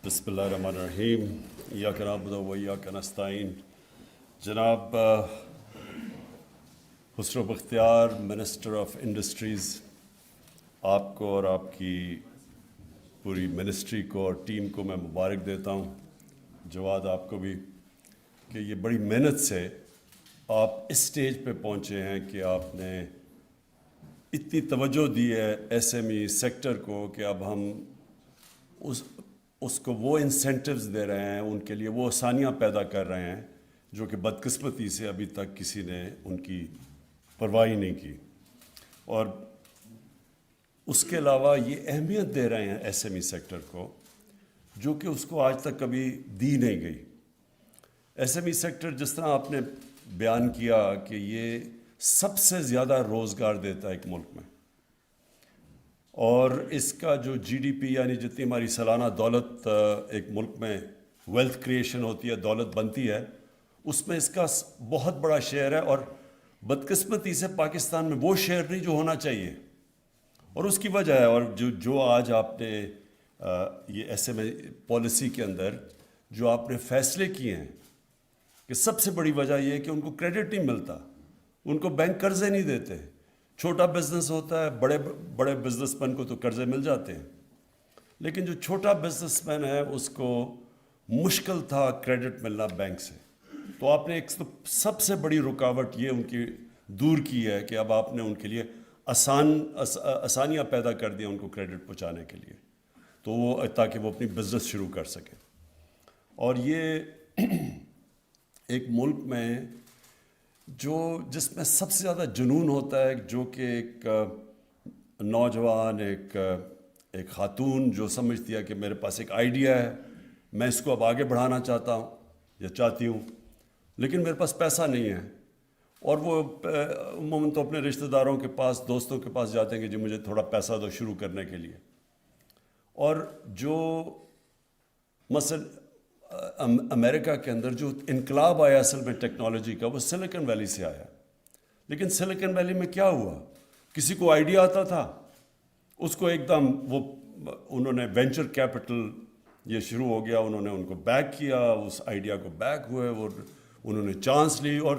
بسم اللہ الرحمن الرحیم ایاک نعبد و ایاک نستعین. جناب Khusro Bakhtiar minister of industries, آپ کو اور آپ کی پوری منسٹری کو اور ٹیم کو میں مبارک دیتا ہوں. جواد آپ کو بھی کہ یہ بڑی محنت سے آپ اس سٹیج پہ پہنچے ہیں کہ آپ نے اتنی توجہ دی ہے ایس ایم ای سیکٹر کو کہ اب ہم اس کو وہ انسینٹیوز دے رہے ہیں، ان کے لیے وہ آسانیاں پیدا کر رہے ہیں جو کہ بدقسمتی سے ابھی تک کسی نے ان کی پرواہ نہیں کی. اور اس کے علاوہ یہ اہمیت دے رہے ہیں ایس ایم ای سیکٹر کو جو کہ اس کو آج تک کبھی دی نہیں گئی. ایس ایم ای سیکٹر جس طرح آپ نے بیان کیا کہ یہ سب سے زیادہ روزگار دیتا ہے ایک ملک میں، اور اس کا جو جی ڈی پی یعنی جتنی ہماری سالانہ دولت ایک ملک میں ویلتھ کریشن ہوتی ہے، دولت بنتی ہے، اس میں اس کا بہت بڑا شیئر ہے. اور بدقسمتی سے پاکستان میں وہ شیئر نہیں جو ہونا چاہیے، اور اس کی وجہ ہے. اور جو آج آپ نے یہ ایس ایم ای پالیسی کے اندر جو آپ نے فیصلے کیے ہیں کہ سب سے بڑی وجہ یہ ہے کہ ان کو کریڈٹ نہیں ملتا، ان کو بینک قرضے نہیں دیتے. چھوٹا بزنس ہوتا ہے، بڑے بزنس مین کو تو قرضے مل جاتے ہیں، لیکن جو چھوٹا بزنس مین ہے اس کو مشکل تھا کریڈٹ ملنا بینک سے. تو آپ نے ایک سب سے بڑی رکاوٹ یہ ان کی دور کی ہے کہ اب آپ نے ان کے لیے آسانیاں پیدا کر دی ان کو کریڈٹ پہنچانے کے لیے، تو وہ تاکہ وہ اپنی بزنس شروع کر سکیں. اور یہ ایک ملک میں جس میں سب سے زیادہ جنون ہوتا ہے، جو کہ ایک نوجوان ایک خاتون جو سمجھتی ہے کہ میرے پاس ایک آئیڈیا ہے، میں اس کو اب آگے بڑھانا چاہتا ہوں یا چاہتی ہوں، لیکن میرے پاس پیسہ نہیں ہے. اور وہ عموماً تو اپنے رشتہ داروں کے پاس، دوستوں کے پاس جاتے ہیں کہ جی مجھے تھوڑا پیسہ دو شروع کرنے کے لیے. اور جو مثلا امریکہ کے اندر جو انقلاب آیا اصل میں ٹیکنالوجی کا، وہ سلیکن ویلی سے آیا. لیکن سلیکن ویلی میں کیا ہوا؟ کسی کو آئیڈیا آتا تھا، اس کو ایک دم انہوں نے وینچر کیپٹل یہ شروع ہو گیا، انہوں نے ان کو بیک کیا، اس آئیڈیا کو بیک ہوئے، وہ انہوں نے چانس لی، اور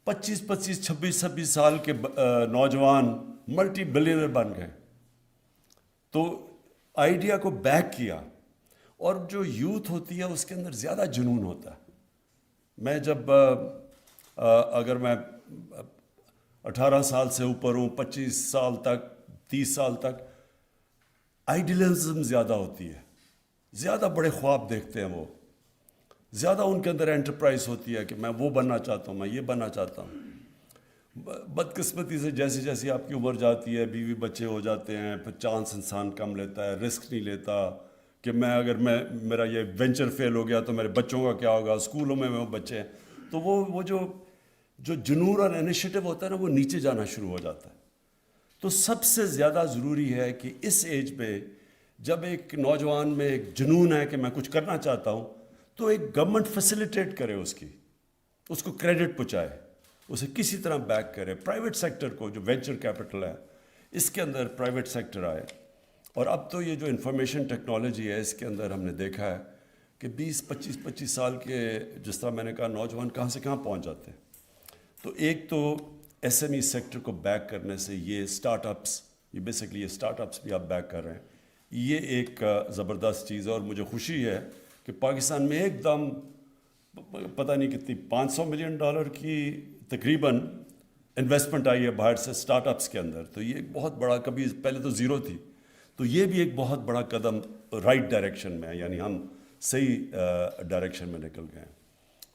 26 سال کے نوجوان ملٹی بلینئر بن گئے. تو آئیڈیا کو بیک کیا. اور جو یوتھ ہوتی ہے اس کے اندر زیادہ جنون ہوتا ہے. میں جب اگر میں 18 سال سے اوپر ہوں، 25 سال تک، 30 سال تک آئیڈیلزم زیادہ ہوتی ہے، زیادہ بڑے خواب دیکھتے ہیں، وہ زیادہ ان کے اندر انٹرپرائز ہوتی ہے کہ میں وہ بننا چاہتا ہوں، میں یہ بننا چاہتا ہوں. بدقسمتی سے جیسی جیسی آپ کی عمر جاتی ہے، بیوی بچے ہو جاتے ہیں، پھر چانس انسان کم لیتا ہے، رسک نہیں لیتا کہ اگر میرا یہ وینچر فیل ہو گیا تو میرے بچوں کا کیا ہوگا، اسکولوں میں وہ بچے ہیں. تو وہ جو جنون اور انیشیٹو ہوتا ہے نا، وہ نیچے جانا شروع ہو جاتا ہے. تو سب سے زیادہ ضروری ہے کہ اس ایج پہ جب ایک نوجوان میں ایک جنون ہے کہ میں کچھ کرنا چاہتا ہوں، تو ایک گورنمنٹ فیسیلیٹیٹ کرے اس کو کریڈٹ پہنچائے، اسے کسی طرح بیک کرے. پرائیویٹ سیکٹر کو، جو وینچر کیپٹل ہے، اس کے اندر پرائیویٹ سیکٹر آئے. اور اب تو یہ جو انفارمیشن ٹیکنالوجی ہے، اس کے اندر ہم نے دیکھا ہے کہ 25 سال کے، جس طرح میں نے کہا، نوجوان کہاں سے کہاں پہنچ جاتے ہیں. تو ایک تو ایس ایم ای سیکٹر کو بیک کرنے سے یہ اسٹارٹ اپس، یہ بیسکلی یہ اسٹارٹ اپس بھی آپ بیک کر رہے ہیں، یہ ایک زبردست چیز ہے. اور مجھے خوشی ہے کہ پاکستان میں ایک دم پتہ نہیں کتنی $500 ملین کی تقریباً انویسٹمنٹ آئی ہے باہر سے اسٹارٹ اپس کے اندر. تو یہ ایک بہت بڑا، کبھی پہلے تو زیرو تھی، تو یہ بھی ایک بہت بڑا قدم رائٹ ڈائریکشن میں ہے، یعنی ہم صحیح ڈائریکشن میں نکل گئے ہیں.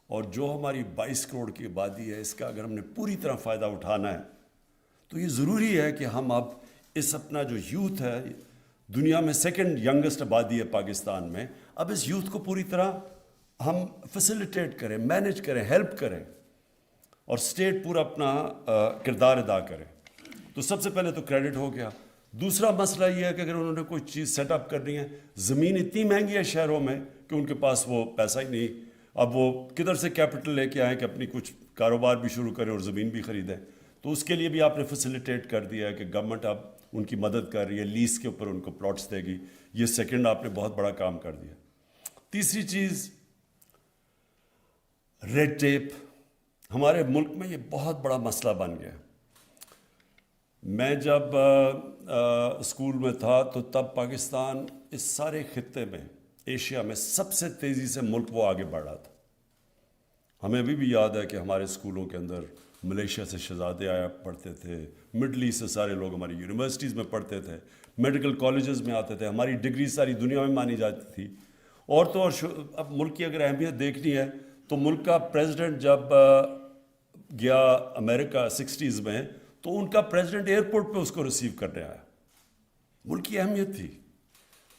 اور جو ہماری 22 کروڑ کی آبادی ہے، اس کا اگر ہم نے پوری طرح فائدہ اٹھانا ہے تو یہ ضروری ہے کہ ہم اب اس اپنا جو یوتھ ہے، دنیا میں سیکنڈ ینگسٹ آبادی ہے پاکستان میں، اب اس یوتھ کو پوری طرح ہم فیسیلیٹیٹ کریں، مینیج کریں، ہیلپ کریں، اور اسٹیٹ پورا اپنا کردار ادا کرے. تو سب سے پہلے تو کریڈٹ ہو گیا. دوسرا مسئلہ یہ ہے کہ اگر انہوں نے کوئی چیز سیٹ اپ کرنی ہے، زمین اتنی مہنگی ہے شہروں میں کہ ان کے پاس وہ پیسہ ہی نہیں. اب وہ کدھر سے کیپٹل لے کے آئیں کہ اپنی کچھ کاروبار بھی شروع کریں اور زمین بھی خریدیں. تو اس کے لیے بھی آپ نے فیسیلیٹیٹ کر دیا ہے کہ گورنمنٹ اب ان کی مدد کر رہی ہے, لیز کے اوپر ان کو پلاٹس دے گی. یہ سیکنڈ آپ نے بہت بڑا کام کر دیا. تیسری چیز ریڈ ٹیپ. ہمارے ملک میں یہ بہت بڑا مسئلہ بن گیا. میں جب اسکول میں تھا تو تب پاکستان اس سارے خطے میں, ایشیا میں سب سے تیزی سے ملک وہ آگے بڑھ رہا تھا. ہمیں ابھی بھی یاد ہے کہ ہمارے اسکولوں کے اندر ملیشیا سے شہزادے آیا پڑھتے تھے, مڈل ایسٹ سے سارے لوگ ہماری یونیورسٹیز میں پڑھتے تھے, میڈیکل کالجز میں آتے تھے, ہماری ڈگری ساری دنیا میں مانی جاتی تھی. اور تو اور اب ملک کی اگر اہمیت دیکھنی ہے تو ملک کا پریزیڈنٹ جب گیا امریکہ 60s میں, تو ان کا پریزیڈنٹ ایئرپورٹ پہ اس کو ریسیو کرنے آیا. ملک کی اہمیت تھی,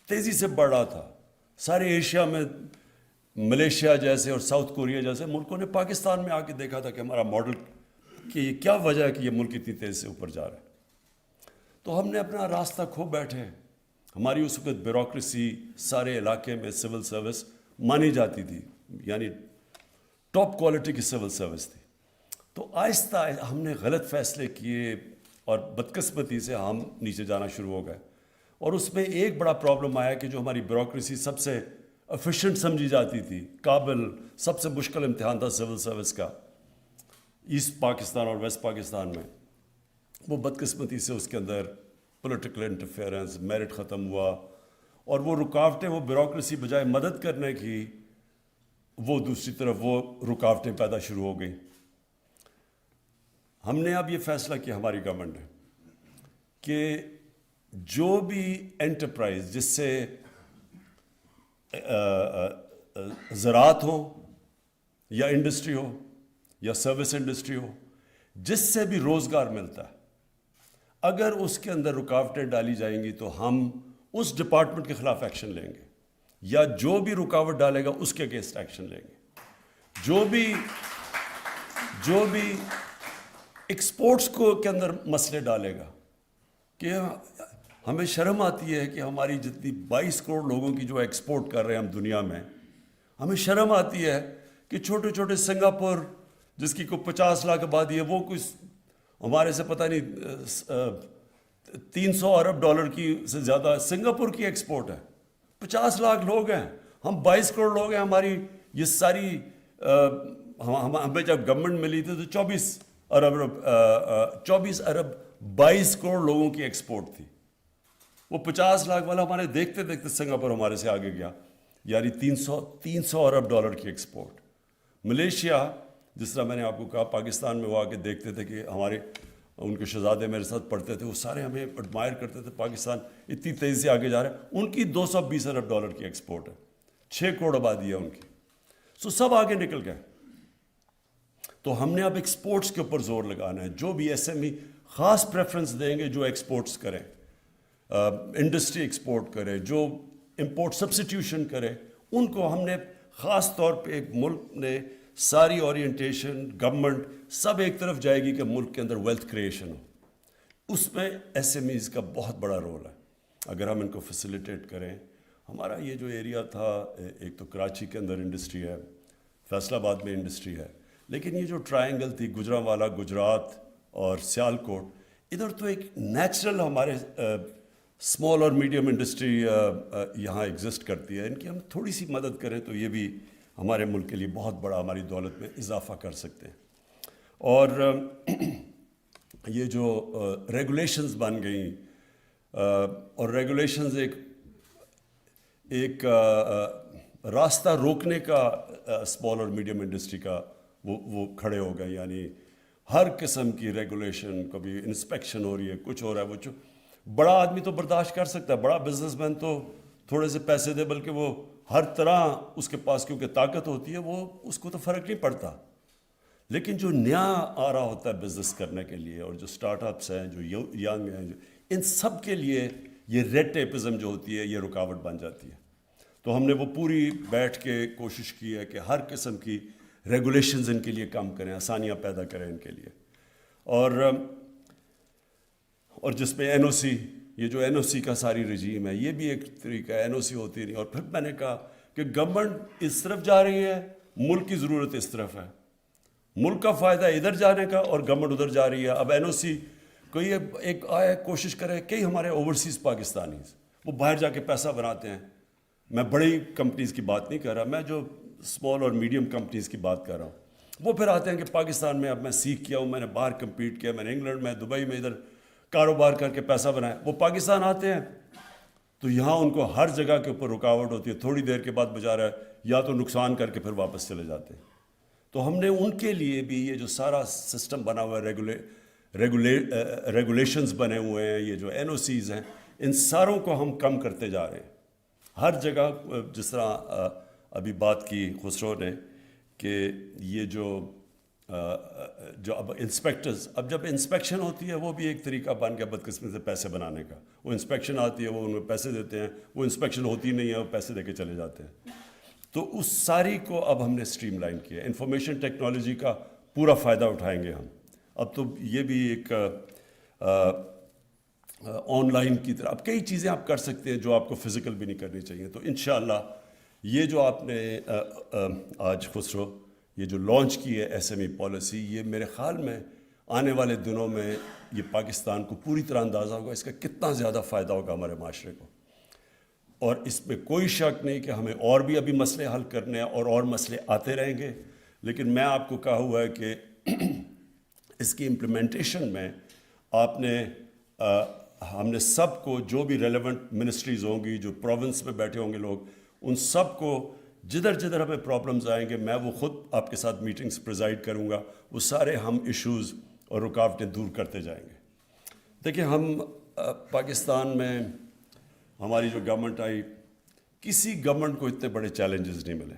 تیزی سے بڑھ رہا تھا. سارے ایشیا میں ملیشیا جیسے اور ساؤتھ کوریا جیسے ملکوں نے پاکستان میں آ کے دیکھا تھا کہ ہمارا ماڈل, کہ یہ کیا وجہ ہے کہ یہ ملک اتنی تیزی سے اوپر جا رہا ہے. تو ہم نے اپنا راستہ کھو بیٹھے. ہماری اس وقت بیوروکریسی سارے علاقے میں سول سروس مانی جاتی تھی, یعنی ٹاپ کوالٹی کی سول سروس تھی. تو آہستہ ہم نے غلط فیصلے کیے اور بدقسمتی سے ہم نیچے جانا شروع ہو گئے. اور اس میں ایک بڑا پرابلم آیا کہ جو ہماری بیوروکریسی سب سے ایفیشینٹ سمجھی جاتی تھی, قابل, سب سے مشکل امتحان تھا سول سروس کا ایسٹ پاکستان اور ویسٹ پاکستان میں, وہ بدقسمتی سے اس کے اندر پولیٹیکل انٹرفیئرنس, میرٹ ختم ہوا, اور وہ رکاوٹیں, وہ بیوروکریسی بجائے مدد کرنے کی وہ دوسری طرف وہ رکاوٹیں پیدا شروع ہو گئیں. ہم نے اب یہ فیصلہ کیا, ہماری گورنمنٹ نے, کہ جو بھی انٹرپرائز جس سے زراعت ہو یا انڈسٹری ہو یا سروس انڈسٹری ہو, جس سے بھی روزگار ملتا ہے, اگر اس کے اندر رکاوٹیں ڈالی جائیں گی تو ہم اس ڈپارٹمنٹ کے خلاف ایکشن لیں گے, یا جو بھی رکاوٹ ڈالے گا اس کے اگینسٹ ایکشن لیں گے. جو بھی ایکسپورٹس کو کے اندر مسئلے ڈالے گا, کہ ہمیں شرم آتی ہے کہ ہماری جتنی 22 کروڑ لوگوں کی جو ایکسپورٹ کر رہے ہیں ہم دنیا میں, ہمیں شرم آتی ہے کہ چھوٹے چھوٹے سنگاپور جس کی کوئی 50 لاکھ آبادی ہے, وہ کچھ ہمارے سے پتہ نہیں 300 ارب ڈالر کی سے زیادہ سنگاپور کی ایکسپورٹ ہے. 50 لاکھ لوگ ہیں, ہم 22 کروڑ لوگ ہیں. ہماری یہ ساری ہمیں جب گورنمنٹ ملی تھی تو 24 ارب 22 کروڑ لوگوں کی ایکسپورٹ تھی. وہ 50 لاکھ والا ہمارے دیکھتے دیکھتے سنگاپور ہمارے سے آگے گیا, یعنی 300 ارب ڈالر کی ایکسپورٹ. ملیشیا, جس طرح میں نے آپ کو کہا, پاکستان میں وہ آ کے دیکھتے تھے کہ ہمارے ان کے شہزادے میرے ساتھ پڑھتے تھے, وہ سارے ہمیں ایڈمائر کرتے تھے, پاکستان اتنی تیزی سے آگے جا رہا ہے. ان کی 220 ارب ڈالر کی ایکسپورٹ ہے, 6 کروڑ آبادی ہے ان کی. سب آگے نکل گئے. تو ہم نے اب ایکسپورٹس کے اوپر زور لگانا ہے. جو بھی ایس ایم ای خاص پریفرنس دیں گے جو ایکسپورٹس کریں, انڈسٹری ایکسپورٹ کرے, جو امپورٹ سبسٹیوشن کرے, ان کو ہم نے خاص طور پہ ایک ملک نے ساری اورینٹیشن گورنمنٹ سب ایک طرف جائے گی کہ ملک کے اندر ویلتھ کریشن ہو. اس میں ایس ایم ایز کا بہت بڑا رول ہے. اگر ہم ان کو فیسیلیٹیٹ کریں. ہمارا یہ جو ایریا تھا, ایک تو کراچی کے اندر انڈسٹری ہے, فیصل آباد میں انڈسٹری ہے, لیکن یہ جو ٹرائنگل تھی گجرانوالہ, گجرات اور سیالکوٹ, ادھر تو ایک نیچرل ہمارے اسمال اور میڈیم انڈسٹری یہاں ایگزسٹ کرتی ہے. ان کی ہم تھوڑی سی مدد کریں تو یہ بھی ہمارے ملک کے لیے بہت بڑا ہماری دولت میں اضافہ کر سکتے ہیں. اور یہ جو ریگولیشنز بن گئیں, اور ریگولیشنز ایک راستہ روکنے کا اسمال اور میڈیم انڈسٹری کا وہ کھڑے ہو گئے. یعنی ہر قسم کی ریگولیشن, کبھی انسپیکشن ہو رہی ہے, کچھ ہو رہا ہے. وہ بڑا آدمی تو برداشت کر سکتا ہے, بڑا بزنس مین تو تھوڑے سے پیسے دے, بلکہ وہ ہر طرح اس کے پاس کیونکہ طاقت ہوتی ہے, وہ اس کو تو فرق نہیں پڑتا. لیکن جو نیا آ رہا ہوتا ہے بزنس کرنے کے لیے, اور جو سٹارٹ اپس ہیں, جو ینگ ہیں, ان سب کے لیے یہ ریڈ ٹیپزم جو ہوتی ہے یہ رکاوٹ بن جاتی ہے. تو ہم نے وہ پوری بیٹھ کے کوشش کی ہے کہ ہر قسم کی ریگولیشنز ان کے لیے کم کریں, آسانیاں پیدا کریں ان کے لیے. اور جس میں این او سی, یہ جو این او سی کا ساری رجیم ہے, یہ بھی ایک طریقہ این او سی ہوتی نہیں. اور پھر میں نے کہا کہ گورنمنٹ اس طرف جا رہی ہے, ملک کی ضرورت اس طرف ہے. ملک کا فائدہ ادھر جانے کا اور گورنمنٹ ادھر جا رہی ہے. اب این او سی کوئی ایک آیا کوشش کرے، کئی ہمارے اوورسیز پاکستانیز وہ باہر جا کے پیسہ بناتے ہیں. میں بڑی کمپنیز کی بات نہیں کر رہا، میں جو اسمال اور میڈیم کمپنیز کی بات کر رہا ہوں. وہ پھر آتے ہیں کہ پاکستان میں اب میں سیکھ کیا ہوں، میں نے باہر کمپیٹ کیا، میں نے انگلینڈ میں، دبئی میں ادھر کاروبار کر کے پیسہ بنایا. وہ پاکستان آتے ہیں تو یہاں ان کو ہر جگہ کے اوپر رکاوٹ ہوتی ہے، تھوڑی دیر کے بعد بچارہ یا تو نقصان کر کے پھر واپس چلے جاتے ہیں. تو ہم نے ان کے لیے بھی یہ جو سارا سسٹم بنا ہوا ہے، ریگولیشنز بنے ہوئے ہیں، یہ جو این او سیز ہیں، ان ساروں کو ہم کم کرتے جا رہے ہیں. ہر جگہ جس طرح ابھی بات کی خسرو نے کہ یہ جو اب انسپیکٹرز، اب جب انسپیکشن ہوتی ہے وہ بھی ایک طریقہ بن گیا بدقسمتی سے پیسے بنانے کا. وہ انسپیکشن آتی ہے، وہ ان میں پیسے دیتے ہیں، وہ انسپیکشن ہوتی نہیں ہے، وہ پیسے دے کے چلے جاتے ہیں. تو اس ساری کو اب ہم نے اسٹریم لائن کیا. انفارمیشن ٹیکنالوجی کا پورا فائدہ اٹھائیں گے ہم. اب تو یہ بھی ایک آن لائن کی طرح اب کئی چیزیں آپ کر سکتے ہیں جو آپ کو فزیکل بھی نہیں کرنی چاہیے. تو انشاءاللہ یہ جو آپ نے آج خسرو یہ جو لانچ کی ہے ایس ایم ای پالیسی، یہ میرے خیال میں آنے والے دنوں میں یہ پاکستان کو پوری طرح اندازہ ہوگا اس کا کتنا زیادہ فائدہ ہوگا ہمارے معاشرے کو. اور اس میں کوئی شک نہیں کہ ہمیں اور بھی ابھی مسئلے حل کرنے ہیں اور مسئلے آتے رہیں گے. لیکن میں آپ کو کہا ہوا ہے کہ اس کی امپلیمنٹیشن میں آپ نے ہم نے سب کو، جو بھی ریلیونٹ منسٹریز ہوں گی، جو پروونس میں بیٹھے ہوں گے لوگ، ان سب کو جدھر جدھر ہمیں پرابلمز آئیں گے میں وہ خود آپ کے ساتھ میٹنگز پریزائڈ کروں گا. وہ سارے ہم ایشوز اور رکاوٹیں دور کرتے جائیں گے. دیکھیں ہم پاکستان میں ہماری جو گورنمنٹ آئی، کسی گورنمنٹ کو اتنے بڑے چیلنجز نہیں ملے،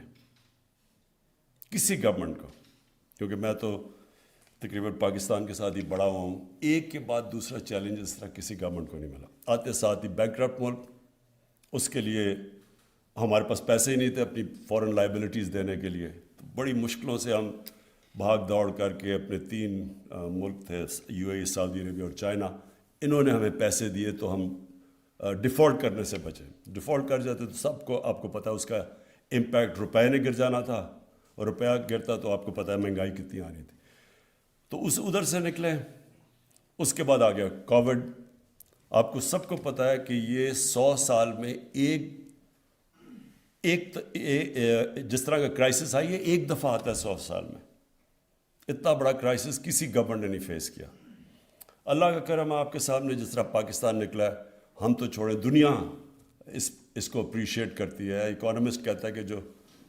کسی گورنمنٹ کو. کیونکہ میں تو تقریباً پاکستان کے ساتھ ہی بڑا ہوا ہوں، ایک کے بعد دوسرا چیلنج اس طرح کسی گورنمنٹ کو نہیں ملا. آتے ساتھ ہی بینکرپٹ ملک، اس کے لیے ہمارے پاس پیسے ہی نہیں تھے اپنی فورن لائبلٹیز دینے کے لیے. تو بڑی مشکلوں سے ہم بھاگ دوڑ کر کے اپنے 3 ملک تھے، یو اے ای، سعودی عربیہ اور چائنا، انہوں نے ہمیں پیسے دیے تو ہم ڈیفالٹ کرنے سے بچے. ڈیفالٹ کر جاتے تو سب کو آپ کو پتہ اس کا امپیکٹ روپے نے گر جانا تھا، اور روپیہ گرتا تو آپ کو پتہ ہے مہنگائی کتنی آ رہی تھی. تو ادھر سے نکلے. اس کے بعد آ گیا کووڈ. آپ کو سب کو پتہ ہے کہ یہ 100 سال میں ایک جس طرح کا کرائسس آئی ہے ایک دفعہ آتا ہے 100 سال میں. اتنا بڑا کرائسس کسی گورنمنٹ نے نہیں فیس کیا. اللہ کا کرم آپ کے سامنے جس طرح پاکستان نکلا ہے، ہم تو چھوڑیں، دنیا اس کو اپریشیٹ کرتی ہے. اکانومسٹ کہتا ہے کہ جو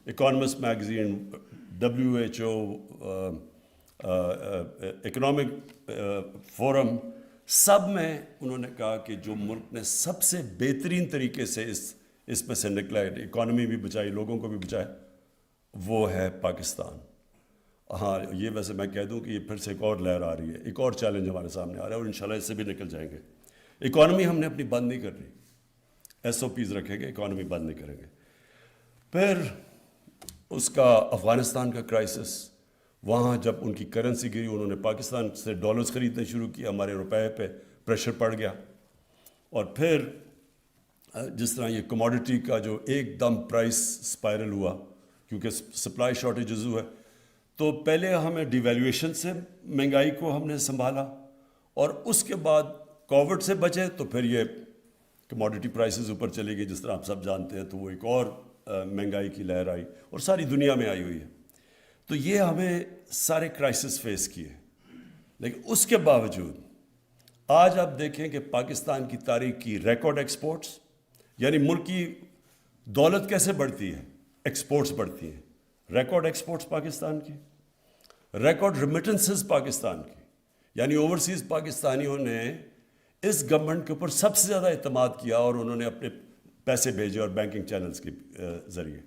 economist magazine, WHO، economic forum, سب میں انہوں نے کہا کہ جو ملک نے سب سے بہترین طریقے سے اس میں سے نکلا ہے، اکانومی بھی بچائی، لوگوں کو بھی بچایا، وہ ہے پاکستان. ہاں یہ ویسے میں کہہ دوں کہ یہ پھر سے ایک اور لہر آ رہی ہے، ایک اور چیلنج ہمارے سامنے آ رہا ہے، اور انشاءاللہ اس سے بھی نکل جائیں گے. اکانومی ہم نے اپنی بند نہیں کرنی، SOPs رکھیں گے، اکانومی بند نہیں کریں گے. پھر اس کا افغانستان کا کرائسس، وہاں جب ان کی کرنسی گری، انہوں نے پاکستان سے ڈالرز خریدنے شروع کیا، ہمارے روپے پہ پریشر پڑ گیا. اور پھر جس طرح یہ کموڈٹی کا جو ایک دم پرائس سپائرل ہوا کیونکہ سپلائی شارٹیجز ہوئے، تو پہلے ہمیں ڈی ویلیویشن سے مہنگائی کو ہم نے سنبھالا، اور اس کے بعد کووڈ سے بچے تو پھر یہ کموڈٹی پرائسز اوپر چلی گئی جس طرح آپ سب جانتے ہیں. تو وہ ایک اور مہنگائی کی لہر آئی اور ساری دنیا میں آئی ہوئی ہے. تو یہ ہمیں سارے کرائسس فیس کیے. لیکن اس کے باوجود آج آپ دیکھیں کہ پاکستان کی تاریخ کی ریکارڈ ایکسپورٹس، یعنی ملک کی دولت کیسے بڑھتی ہے، ایکسپورٹس بڑھتی ہیں. ریکارڈ ایکسپورٹس پاکستان کی، ریکارڈ ریمیٹنسز پاکستان کی، یعنی اوورسیز پاکستانیوں نے اس گورنمنٹ کے اوپر سب سے زیادہ اعتماد کیا اور انہوں نے اپنے پیسے بھیجے اور بینکنگ چینلز کے ذریعے.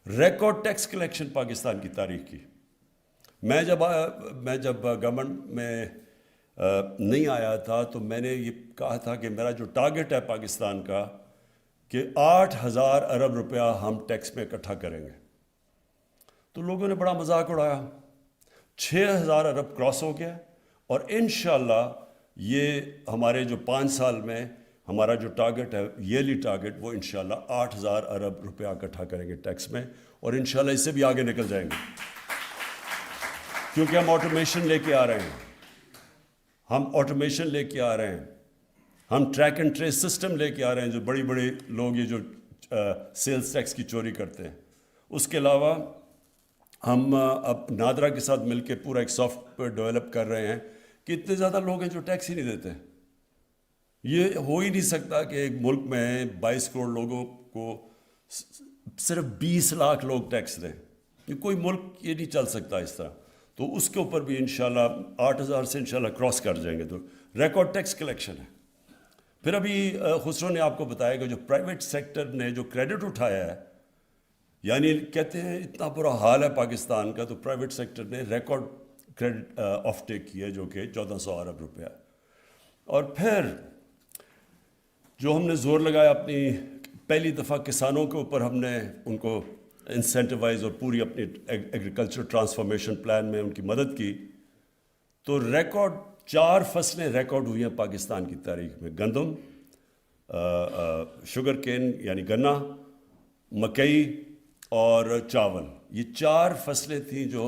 ریکارڈ ٹیکس کلیکشن پاکستان کی تاریخ کی. میں جب گورنمنٹ میں نہیں آیا تھا تو میں نے یہ کہا تھا کہ میرا جو ٹارگٹ ہے پاکستان کا کہ 8,000 ارب روپیہ ہم ٹیکس میں اکٹھا کریں گے. تو لوگوں نے بڑا مذاق اڑایا. 6,000 ارب کراس ہو گیا، اور انشاءاللہ یہ ہمارے جو 5 سال میں ہمارا جو ٹارگٹ ہے، ایئرلی ٹارگٹ، وہ انشاءاللہ 8,000 ارب روپیہ اکٹھا کریں گے ٹیکس میں، اور انشاءاللہ اس سے بھی آگے نکل جائیں گے کیونکہ ہم آٹومیشن لے کے آ رہے ہیں. ہم آٹومیشن لے کے آ رہے ہیں, ہم ٹریک اینڈ ٹریس سسٹم لے کے آ رہے ہیں جو بڑی بڑے لوگ یہ جو سیلز ٹیکس کی چوری کرتے ہیں. اس کے علاوہ ہم اب نادرا کے ساتھ مل کے پورا ایک سافٹ ویئر ڈیولپ کر رہے ہیں کہ اتنے زیادہ لوگ ہیں جو ٹیکس ہی نہیں دیتے. یہ ہو ہی نہیں سکتا کہ ایک ملک میں 22 کروڑ لوگوں کو صرف 20 لاکھ لوگ ٹیکس دیں. یہ کوئی ملک یہ نہیں چل سکتا اس طرح. تو اس کے اوپر بھی انشاءاللہ 8,000 سے انشاءاللہ کراس کر جائیں گے. تو ریکارڈ ٹیکس کلیکشن ہے. پھر ابھی خسرو نے آپ کو بتایا کہ جو پرائیویٹ سیکٹر نے جو کریڈٹ اٹھایا ہے, یعنی کہتے ہیں اتنا برا حال ہے پاکستان کا, تو پرائیویٹ سیکٹر نے ریکارڈ کریڈٹ آف ٹیک کی ہے جو کہ 1400 ارب روپیہ. اور پھر جو ہم نے زور لگایا اپنی پہلی دفعہ کسانوں کے اوپر, ہم نے ان کو انسینٹیوائز اور پوری اپنی ایگریکلچر ٹرانسفارمیشن پلان میں ان کی مدد کی. تو ریکارڈ 4 فصلیں ریکارڈ ہوئی ہیں پاکستان کی تاریخ میں. گندم, شوگر کین یعنی گنا, مکئی اور چاول. یہ 4 فصلیں تھیں جو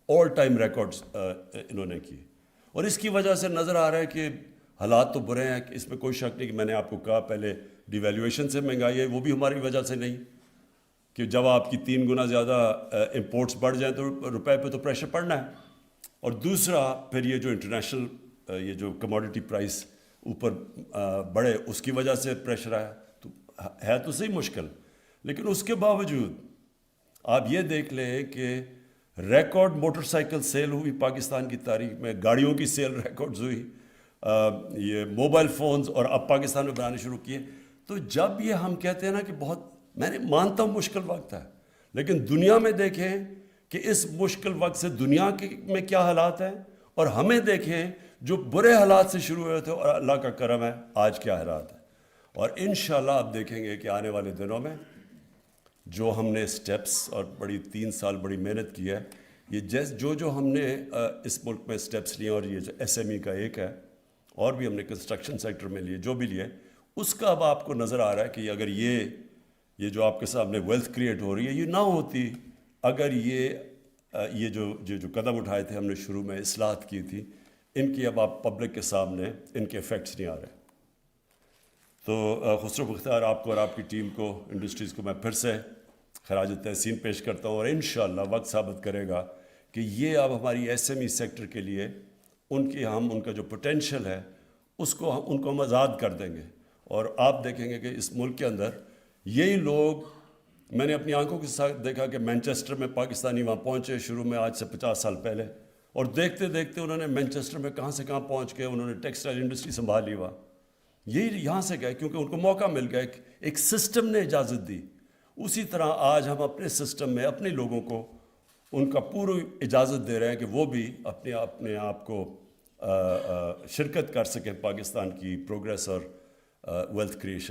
آل ٹائم ریکارڈز انہوں نے کی. اور اس کی وجہ سے نظر آ رہا ہے کہ حالات تو برے ہیں, اس میں کوئی شک نہیں. کہ میں نے آپ کو کہا پہلے ڈی ویلیویشن سے مہنگائی ہے, وہ بھی ہماری وجہ سے نہیں, کہ جب آپ کی 3 گنا زیادہ امپورٹس بڑھ جائیں تو روپے پہ تو پریشر پڑنا ہے. اور دوسرا پھر یہ جو انٹرنیشنل یہ جو کموڈٹی پرائس اوپر بڑھے, اس کی وجہ سے پریشر آیا. تو ہے تو صحیح مشکل, لیکن اس کے باوجود آپ یہ دیکھ لیں کہ ریکارڈ موٹر سائیکل سیل ہوئی پاکستان کی تاریخ میں, گاڑیوں کی سیل ریکارڈز ہوئی, یہ موبائل فونز اور اب پاکستان میں بنانے شروع کیے. تو جب یہ ہم کہتے ہیں نا کہ بہت, میں نے مانتا ہوں مشکل وقت ہے, لیکن دنیا میں دیکھیں کہ اس مشکل وقت سے دنیا میں کیا حالات ہیں, اور ہمیں دیکھیں جو برے حالات سے شروع ہوئے تھے اور اللہ کا کرم ہے آج کیا حالات ہیں. اور انشاءاللہ آپ دیکھیں گے کہ آنے والے دنوں میں جو ہم نے سٹیپس اور بڑی 3 سال بڑی محنت کی ہے, یہ جو ہم نے اس ملک میں سٹیپس لیے, اور یہ جو ایس ایم ای کا ایک ہے, اور بھی ہم نے کنسٹرکشن سیکٹر میں لیے, جو بھی لیے, اس کا اب آپ کو نظر آ رہا ہے کہ اگر یہ جو آپ کے سامنے ویلتھ کریٹ ہو رہی ہے, یہ نہ ہوتی اگر یہ جو قدم اٹھائے تھے ہم نے شروع میں, اصلاحات کی تھی, ان کی اب آپ پبلک کے سامنے ان کے ایفیکٹس نہیں آ رہے. تو خسرو بختیار آپ کو اور آپ کی ٹیم کو, انڈسٹریز کو میں پھر سے خراج تحسین پیش کرتا ہوں, اور انشاءاللہ وقت ثابت کرے گا کہ یہ اب ہماری ایس ایم ای سیکٹر کے لیے ان کا جو پوٹینشیل ہے ان کو ہم آزاد کر دیں گے. اور آپ دیکھیں گے کہ اس ملک کے اندر یہی لوگ, میں نے اپنی آنکھوں کے ساتھ دیکھا کہ مینچسٹر میں پاکستانی وہاں پہنچے شروع میں آج سے 50 سال پہلے, اور دیکھتے دیکھتے انہوں نے مینچسٹر میں کہاں سے کہاں پہنچ کے انہوں نے ٹیکسٹائل انڈسٹری سنبھال لی. ہوا یہی یہاں سے گئے کیونکہ ان کو موقع مل گیا, ایک سسٹم نے اجازت دی. اسی طرح آج ہم اپنے سسٹم میں اپنے لوگوں کو ان کا پوری اجازت دے رہے ہیں کہ وہ بھی اپنے آپ کو شرکت کر سکیں پاکستان کی پروگریس اور ویلتھ کریشن